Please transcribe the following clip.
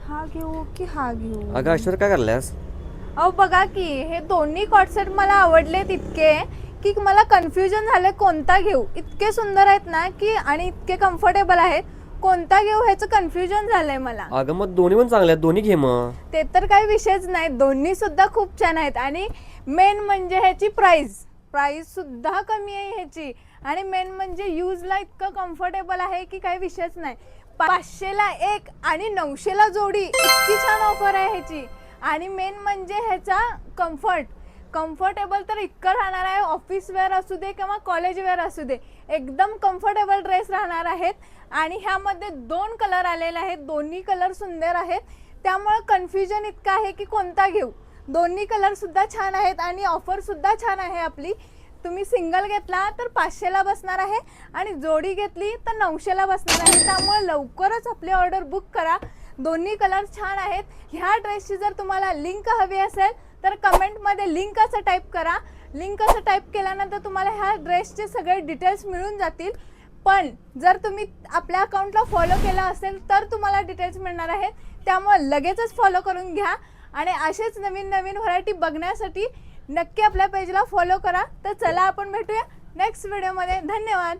हा घेऊ की हा घेऊ? अगं ऐश्वर्या काय करल्यास? अहो बघा की हे दोन्ही कॉट सेट मला आवडलेत इतके की मला कन्फ्युजन झाले कोणता घेऊ. इतके सुंदर आहेत ना की आणि इतके कम्फर्टेबल आहेत, कोणता घेऊ ह्याचं कन्फ्युजन झालंय मला. अगं मग दोन्ही पण चांगले आहेत, दोन्ही घे मग. ते तर काही विषयच नाही, दोन्ही सुद्धा खूप छान आहेत. आणि मेन म्हणजे ह्याची प्राइस सुद्धा कमी आहे ह्याची. आणि मेन म्हणजे यूजला इतकं कम्फर्टेबल आहे की काही विषयच नाही. 500ला एक आणि 900ला जोडी, इतकी छान ऑफर आहे ह्याची. आणि मेन म्हणजे ह्याचा कम्फर्टेबल तर इतकं राहणार आहे, ऑफिस वेअर असू दे किंवा कॉलेज वेअर असू दे, एकदम कम्फर्टेबल ड्रेस राहणार आहेत. आणि ह्यामध्ये 2 कलर आलेले आहेत, दोन्ही कलर सुंदर आहेत. त्यामुळे कन्फ्युजन इतकं आहे की कोणता घेऊ. दोन्ही कलर सुद्धा छान आहेत आणि ऑफर सुद्धा छान आहे आपली. तुम्ही सिंगल घेतला तर 500ला बसणार आहे आणि जोडी घेतली तर 900ला बसणार आहे. त्यामुळे लवकरच आपली ऑर्डर बुक करा. दोन्ही कलर छान आहेत. ह्या ड्रेसची जर तुम्हाला लिंक हवी असेल तर कमेंटमध्ये लिंक असं टाईप करा. लिंक असं टाईप केल्यानंतर तुम्हाला ह्या ड्रेसचे सगळे डिटेल्स मिळून जातील. पण जर तुम्ही आपल्या अकाउंटला फॉलो केला असेल तर तुम्हाला डिटेल्स मिळणार आहेत. त्यामुळे लगेचच फॉलो करून घ्या आणि असेच नवीन नवीन व्हरायटी बघण्यासाठी नक्की आपल्या पेजला फॉलो करा. तर चला आपण भेटूया नेक्स्ट व्हिडिओमध्ये. धन्यवाद.